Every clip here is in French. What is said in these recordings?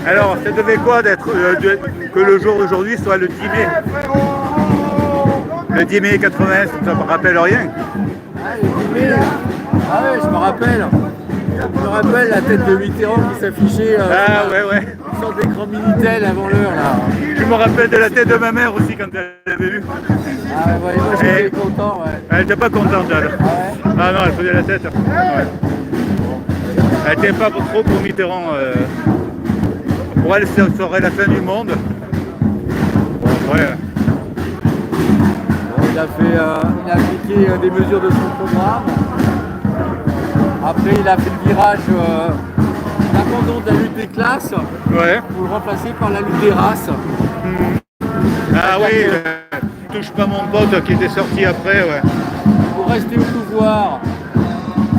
Alors, ça devait quoi d'être que le jour d'aujourd'hui soit le 10 mai? Le 10 mai 80, ça ne me rappelle rien. Ah, le 10 mai. Ah ouais, je me rappelle. Je me rappelle la tête de Mitterrand qui s'affichait Ah ouais, ouais. une sorte d'écran Minitel avant l'heure là. Je me rappelle de la tête de ma mère aussi quand elle l'avait vu. Ah ouais, moi j'étais content, ouais. Elle n'était pas contente, elle. Ah ouais. Ah non, elle faisait la tête. Ouais. Elle n'était pas trop pour Mitterrand. Pour elle, ça serait la fin du monde. Bon, ouais. Bon, il a appliqué des mesures de son programme. Après, il a fait le virage l'abandon de la lutte des classes Ouais. pour le remplacer par la lutte des races. Ah oui, touche pas mon pote qui était sorti après, ouais. Pour rester au pouvoir,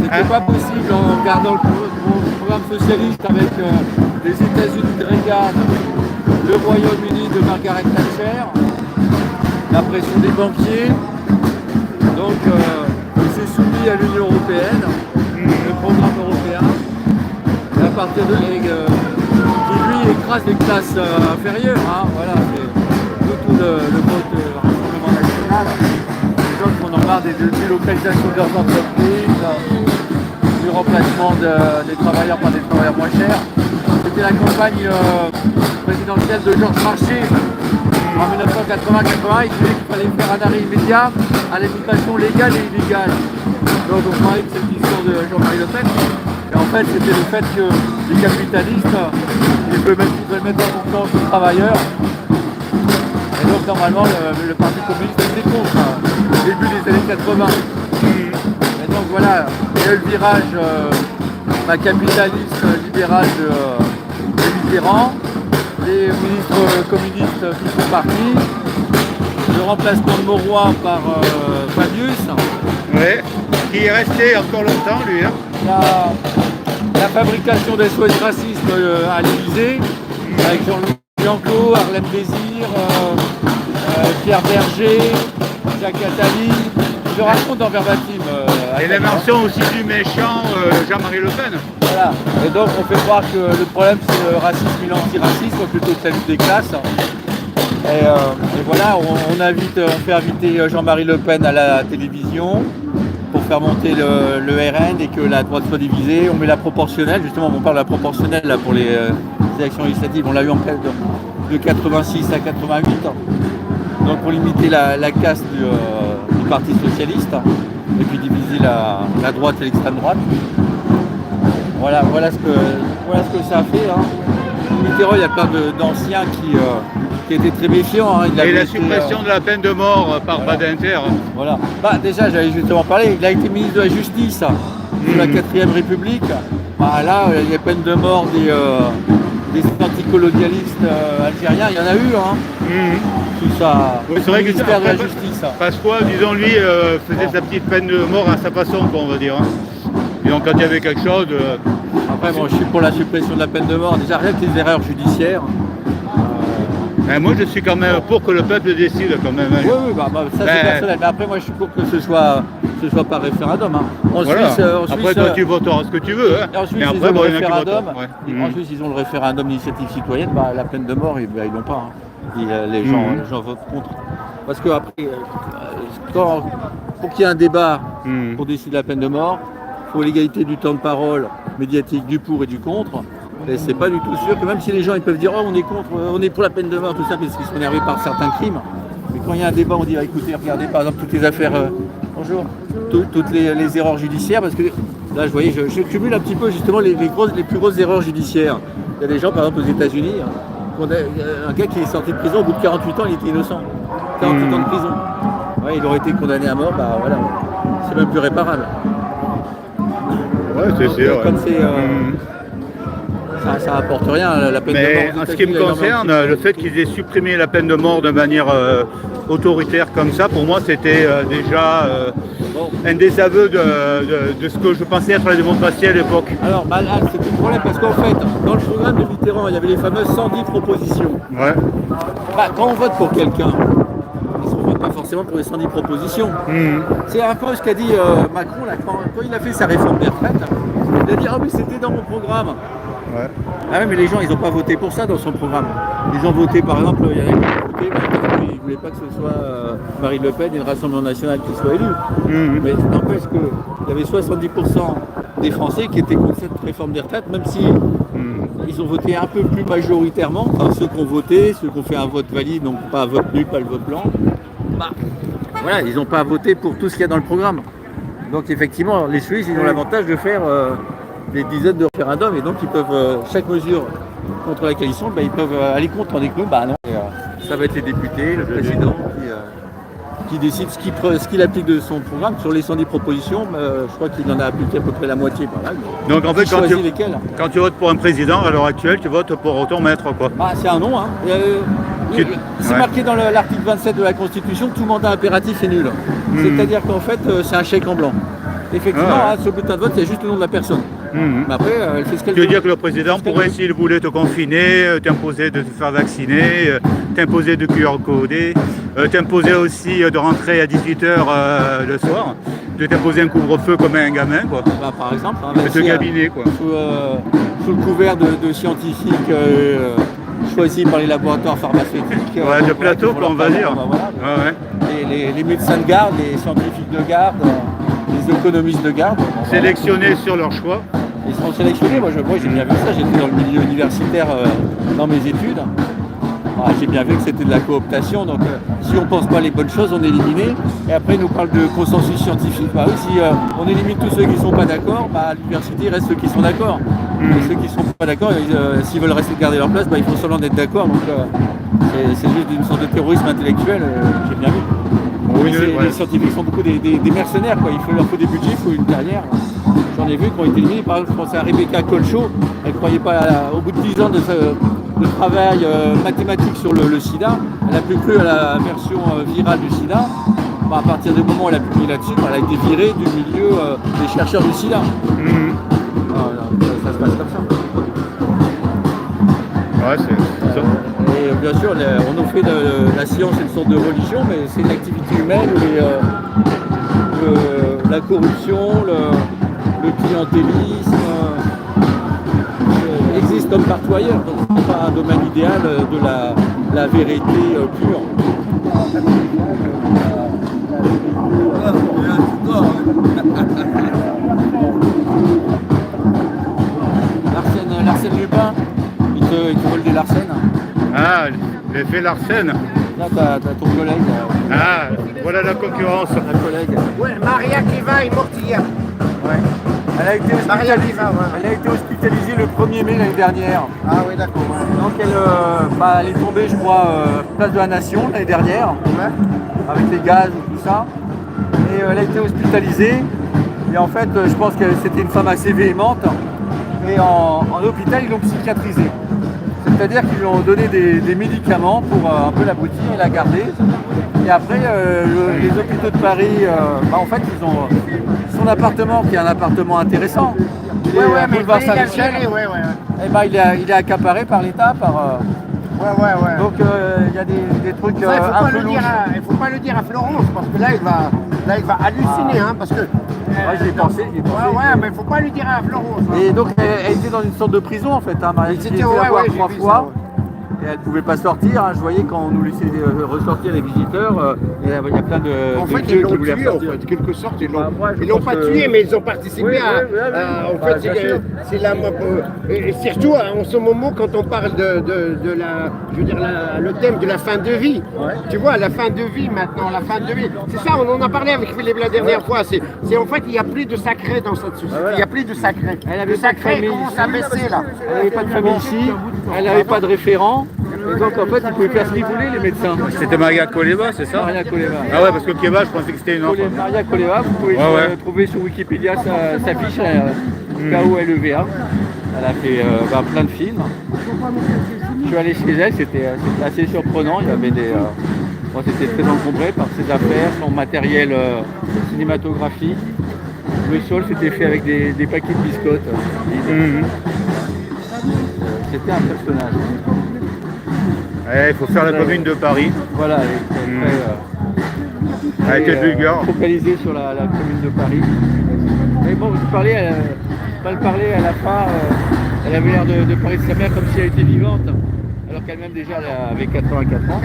c'était pas possible en gardant le programme socialiste avec les États-Unis de Reagan, le Royaume-Uni de Margaret Thatcher, la pression des banquiers. Donc il s'est soumis à l'Union européenne, le programme européen, et à partir de qui lui écrase les classes inférieures. Hein, voilà, c'est surtout le vote Rassemblement national. Les gens qui en ont marre des délocalisations de leurs entreprises, du remplacement des travailleurs par des travailleurs moins chers. C'était la campagne présidentielle de Georges Marchais en 1980-80. Il disait qu'il fallait faire un arrêt immédiat à l'immigration légale et illégale. Donc on parlait de cette vision de Jean-Marie Le Pen. Et en fait, c'était le fait que les capitalistes, ils veulent mettre en concurrence aux travailleurs. Et donc normalement, le Parti communiste était contre au début des années 80. Et donc voilà, il y a eu le virage capitaliste libéral de Mitterrand, les ministres communistes qui sont partis, le remplacement de Mauroy par Fabius. Ouais. Qui est resté encore longtemps, lui. Hein. La fabrication des SOS racisme à l'Élysée, avec Jean-Louis Bianco, Arlène Désir, Pierre Berger, Jacques Attali. Je raconte dans Verbatim. Et l'invention aussi du méchant Jean-Marie Le Pen. Voilà. Et donc on fait croire que le problème c'est le racisme et l'antiracisme plutôt que la lutte des classes. Et voilà, on fait inviter Jean-Marie Le Pen à la télévision pour faire monter le RN et que la droite soit divisée. On met la proportionnelle, justement on parle de la proportionnelle là, pour les élections législatives. On l'a eu en cas de 86 à 88. Donc pour limiter la caste du Parti Socialiste et puis diviser la droite et l'extrême droite. Voilà ce que ça a fait. Hein. Mitterrand, il y a plein d'anciens qui étaient très méfiants. Hein. Et la suppression de la peine de mort par Badinter. Voilà. Bah, déjà, j'avais justement parlé, il a été ministre de la Justice sous la 4ème République. Bah, là, il y a peine de mort des anticolonialistes algériens, il y en a eu. Hein. Tout ça. Oui, c'est vrai que ministère de la Justice. Pasqua, disons, lui, faisait sa petite peine de mort à sa façon, on va dire. Hein. Et donc quand il y avait quelque chose... Après, bon, je suis pour la suppression de la peine de mort. Déjà, rien que les erreurs judiciaires. moi, je suis quand même pour que le peuple décide, quand même. Hein. Oui, ça c'est personnel. Mais après, moi, je suis pour que ce soit par référendum. Hein. En voilà. Suisse, après, toi, tu voteras ce que tu veux. Hein. Et en Suisse, après, ils ont le référendum. Ouais. En Suisse, ils ont le référendum d'initiative citoyenne. Bah, la peine de mort, ils l'ont pas. Hein. Les gens votent contre. Parce que après, pour qu'il y ait un débat pour décider de la peine de mort, il faut l'égalité du temps de parole médiatique du pour et du contre. Et c'est pas du tout sûr que même si les gens ils peuvent dire on est contre, on est pour la peine de mort, tout ça, parce qu'ils sont énervés par certains crimes. Mais quand il y a un débat, on dit écoutez, regardez par exemple toutes les affaires, bonjour, toutes les erreurs judiciaires, parce que là, je voyais, je cumule un petit peu justement les plus grosses erreurs judiciaires. Il y a des gens, par exemple aux États-Unis, un gars qui est sorti de prison au bout de 48 ans, il était innocent. 48 ans de prison. Ouais, il aurait été condamné à mort, bah voilà, c'est même plus réparable. Ouais, c'est sûr. Comme c'est. Ça n'apporte rien, la peine de mort. Mais en ce qui me concerne, le fait qu'ils aient supprimé la peine de mort de manière autoritaire comme ça, pour moi, c'était déjà un désaveu de ce que je pensais être la démocratie à l'époque. Alors, là, c'était le problème parce qu'en fait, dans le programme de Mitterrand, il y avait les fameuses 110 propositions. Ouais. Bah, quand on vote pour quelqu'un, on ne vote pas forcément pour les 110 propositions. C'est un peu ce qu'a dit Macron là, quand il a fait sa réforme des retraites. Il a dit ah oui, c'était dans mon programme. Ouais. Ah ouais, mais les gens, ils n'ont pas voté pour ça dans son programme. Ils ont voté, par exemple, il y en a qui ont voté parce qu'ils ne voulaient pas que ce soit Marine Le Pen et le Rassemblement National qui soient élus. Mais n'empêche qu'il y avait 70% des Français qui étaient contre cette réforme des retraites, même si ils ont voté un peu plus majoritairement, enfin ceux qui ont voté, ceux qui ont fait un vote valide, donc pas un vote nul, pas le vote blanc, bah, voilà, ils n'ont pas voté pour tout ce qu'il y a dans le programme. Donc effectivement, les Suisses, ils ont l'avantage de faire des dizaines de référendums et donc ils peuvent, chaque mesure contre laquelle ils sont, bah, ils peuvent aller contre, tandis que nous, bah non, ça va être les députés, le président qui décide ce qu'il applique de son programme. Sur les 110 propositions, je crois qu'il en a appliqué à peu près la moitié. Voilà. Donc en fait, lesquelles. Quand tu votes pour un président, à l'heure actuelle, tu votes pour ton maître, quoi. Ah, c'est un nom, hein. C'est marqué dans l'article 27 de la Constitution que tout mandat impératif est nul. C'est-à-dire qu'en fait, c'est un chèque en blanc. Effectivement, sur le bulletin de vote, il y a juste le nom de la personne. Mais après, elle fait ce qu'elle veut. Tu veux dire que le président pourrait, s'il voulait te confiner, t'imposer de te faire vacciner, t'imposer de QR coder, t'imposer aussi de rentrer à 18h le soir, de t'imposer un couvre-feu comme un gamin, quoi. Bah, par exemple, de te gabiner, quoi. Sous le couvert de scientifiques choisis par les laboratoires pharmaceutiques. De plateau, on va dire. Voilà, les médecins de garde, les scientifiques de garde, les économistes de garde. Sélectionnés sur leur choix. Ils seront sélectionnés. Moi j'ai bien vu ça. J'étais dans le milieu universitaire dans mes études. J'ai bien vu que c'était de la cooptation. Donc si on ne pense pas les bonnes choses, on élimine. Et après, ils nous parlent de consensus scientifique. Bah oui, si on élimine tous ceux qui ne sont pas d'accord, à l'université, il reste ceux qui sont d'accord. Et ceux qui ne sont pas d'accord, s'ils veulent rester garder leur place, ils font semblant d'être d'accord. Donc c'est juste une sorte de terrorisme intellectuel. J'ai bien vu. Oui, les scientifiques sont beaucoup des mercenaires, quoi. Il leur faut des budgets, il faut une carrière. J'en ai vu qui ont été éliminés. Par exemple, je pensais à Rebecca Colcho. Elle ne croyait pas, au bout de 10 ans de travail mathématique sur le sida, elle n'a plus cru à la version virale du sida. À partir du moment où elle a publié là-dessus, elle a été virée du milieu des chercheurs du sida. Ça se passe comme ça. Ouais, c'est ça. Et bien sûr, on nous fait la science une sorte de religion, mais c'est une activité humaine où la corruption, le clientélisme existe comme partout ailleurs. Donc ce n'est pas un domaine idéal de la vérité pure. L'arsène Lupin, il te vole des Larsen. Ah, l'effet Larsen. Là, t'as ton collègue. Voilà la concurrence. La collègue. Ouais, Maria Kiva est morte hier. Ouais. Elle a été hospitalisée le 1er mai l'année dernière. Ah oui, d'accord. Ouais. Donc elle est tombée, je crois, place de la Nation l'année dernière, avec les gaz et tout ça. Et elle a été hospitalisée. Et en fait, je pense que c'était une femme assez véhémente. Et en hôpital, ils l'ont psychiatrisée. C'est-à-dire qu'ils lui ont donné des médicaments pour un peu l'abrutir et la garder. Et après, les hôpitaux de Paris, en fait, ils ont son appartement, qui est un appartement intéressant. Mais boulevard Saint-Michel. Il est accaparé par l'État, Donc il y a des trucs un peu louches. Il ne faut pas le dire à Florence, parce que là, il va halluciner. Parce que, j'y ai pensé. Mais il ne faut pas le dire à Florence. Et donc, elle était dans une sorte de prison, en fait. Marie, elle était à voir 3 fois. Et elle ne pouvait pas sortir. Je voyais quand on nous laissait ressortir les visiteurs, il y a plein de ils l'ont tué, en fait, quelque sorte. Ils l'ont pas tué, mais ils ont participé c'est et surtout, en ce moment, quand on parle le thème de la fin de vie. Tu vois, la fin de vie maintenant, la fin de vie. C'est ça, on en a parlé avec Philippe la dernière fois. C'est en fait, il n'y a plus de sacré dans cette société. Il n'y a plus de sacré. Le sacré commence à baisser, là. Elle n'avait pas de famille ici, elle n'avait pas de référent. Et donc en fait, ils pouvaient faire ce qu'ils voulaient, les médecins. C'était Maria Koleva, c'est ça? Maria Koleva. Ah ouais, parce que Keva, je pensais que c'était une autre. Maria Koleva, vous pouvez trouver sur Wikipédia sa fiche, K-O-L-E-V-A. Elle a fait plein de films. Je suis allé chez elle, c'était assez surprenant. Il y avait c'était très encombré par ses affaires, son matériel cinématographique. Le sol, c'était fait avec des paquets de biscottes. C'était un personnage. Il faut faire la commune de Paris. Voilà, elle était vulgaire. Focalisée sur la commune de Paris. Mais bon, je parlais à la fin, Elle avait l'air de parler de sa mère comme si elle était vivante, alors qu'elle-même déjà elle avait 84 ans.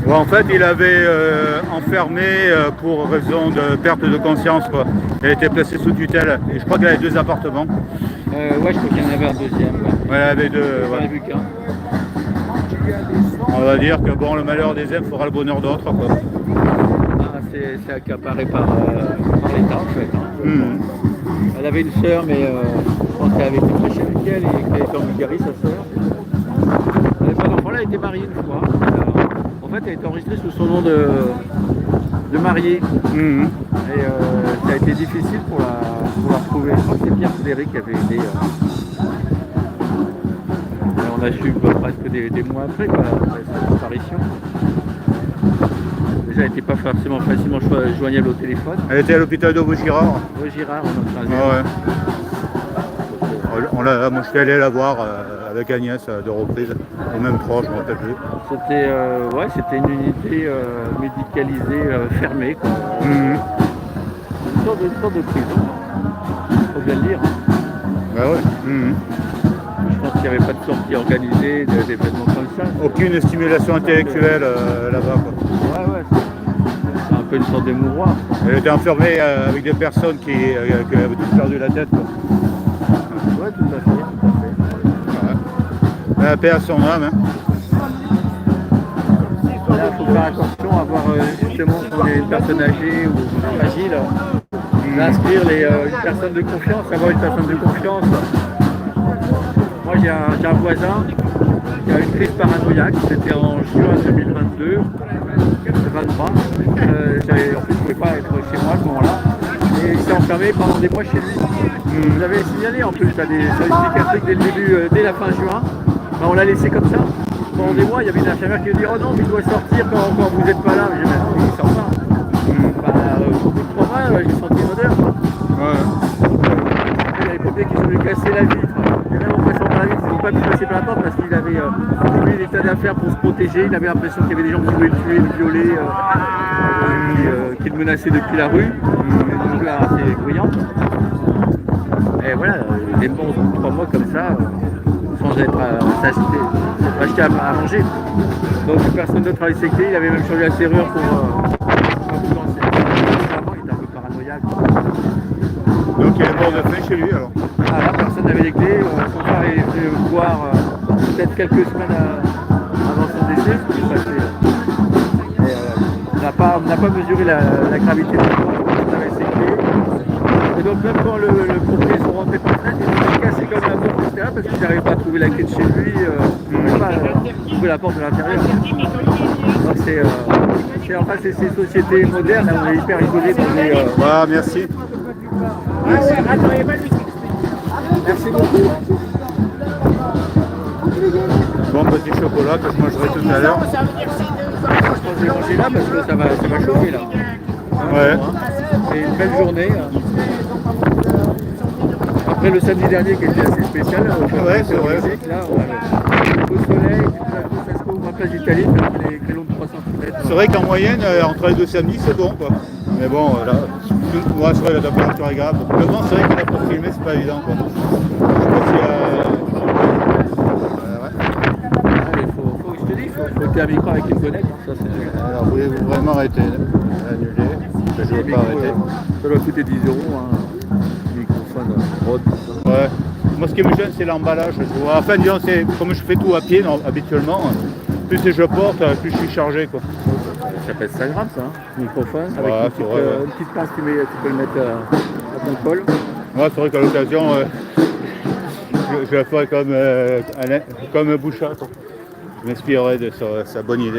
Ouais, en fait, il avait enfermé pour raison de perte de conscience, quoi. Elle était placée sous tutelle. Et je crois qu'elle avait 2 appartements. Ouais, je crois qu'il y en avait un deuxième. Ouais. Ouais, elle avait 2. J'en ai Ouais. vu qu'un. On va dire que bon, le malheur des uns fera le bonheur d'autres, quoi. Ah, c'est accaparé par l'État en fait. Hein. Mhm. Elle avait une sœur, mais je pense qu'elle avait été prêchée avec elle et qu'elle était en Bulgarie, sa sœur. Elle n'avait pas d'enfant, elle a été mariée une fois. En fait, elle a été enregistrée sous son nom de mariée. Mhm. Et ça a été difficile pour la retrouver. Je crois que c'est Pierre Frédéric qui avait aidé. Et on a su presque des mois après, quoi, après sa disparition. Déjà, elle n'était pas forcément facilement joignable au téléphone. Elle était à l'hôpital de Vaugirard. Au Girard, on est en train de Ah ouais. Moi, je suis allé la voir avec Agnès à 2 reprises, ou même 3, je ne me rappelle plus. C'était une unité médicalisée fermée, quoi. Mhm. Une sorte de prison, faut bien le dire. Bah ouais. Mhm. Je pense qu'il n'y avait pas de sortie organisée, d'événements comme ça. Aucune stimulation intellectuelle là-bas, quoi. Ouais, c'est un peu une sorte d'émouvoir. Elle était enfermée avec des personnes qui avaient tous perdu la tête, quoi. Ouais, tout à fait. Ouais. La paix à son âme, hein. Là, il faut faire attention à voir justement quand on est une personne âgée ou fragile, d'inscrire une personne de confiance, avoir une personne de confiance. Moi, j'ai un voisin qui a une crise paranoïaque, c'était en juin 2022, 23. En plus, je ne pouvais pas être chez moi à ce moment-là. Et il s'est enfermé pendant des mois chez lui. Vous avez signalé en plus à des services psychiatriques dès le début, dès la fin juin. Ben, on l'a laissé comme ça. Pendant des mois, il y avait une infirmière qui lui dit « Oh non, mais il doit sortir quand vous n'êtes pas là. » Mais j'ai dit « Non, il sort pas. » Au bout de 3 mois, j'ai senti une odeur. Ouais. Il y a les pompiers qui sont venus casser la vitre. Et même en passant par la vitre, ils n'ont pas pu passer par la porte parce qu'il avait lui des tas d'affaires pour se protéger. Il avait l'impression qu'il y avait des gens qui voulaient le tuer, le violer, qui le menaçaient depuis la rue. Donc là, assez bruyant. Et voilà, des bons 3 mois comme ça, sans être acheté à manger. Donc personne d'autre avait secté, il avait même changé la serrure pour lancer. Il était un peu paranoïaque. Donc il est mort de faim chez lui, alors. Ah là, personne n'avait les clés. Son frère est venu le voir peut-être quelques semaines avant son décès. On n'a pas mesuré la gravité du corps, on avait ses clés. Et donc même quand le pompiers sont rentrés par fenêtre, ils ont cassé comme un bon, etc. parce qu'ils n'arrivaient pas à trouver la clé de chez lui, ils n'arrivaient pas à trouver la porte de l'intérieur. Donc c'est ces sociétés modernes, là, on est hyper isolés. Voilà, merci. Merci. Merci beaucoup. Bon petit chocolat que je mangerai tout à l'heure. Je pense que je vais manger là parce que ça va chauffer là. Ouais. C'est une belle journée. Après le samedi dernier qui était assez spécial, Ouais, c'est vrai. Là, on a le beau soleil, ça se trouve, ma place d'Italie, les créneaux de 3 cm. C'est vrai qu'en moyenne, entre les 2 samedis, c'est bon, quoi. Mais bon, là, ouais, c'est vrai, la température est grave. Le vent, c'est vrai que là, pour filmer, c'est pas évident, quoi. Je sais pas si, Il faut que je te dise, il faut que tu aies un micro avec une bonnette. Ça, Alors, voulez-vous vraiment arrêter d'annuler? Je ne veux pas arrêter. Ça doit coûter 10 €, hein. Microphone, Rode, tout ça. Ouais. Moi, ce qui me gêne, c'est l'emballage. Tu vois. Enfin, disons, c'est comme je fais tout à pied habituellement, plus je porte, plus je suis chargé, quoi. Ça pèse 5 grammes, ça, hein, microphone. Ouais, Avec c'est vrai, ouais. une petite pince, tu peux le mettre à ton col. Moi, c'est vrai qu'à l'occasion, je la ferai comme Bouchard. Je m'inspirerai de sa bonne idée.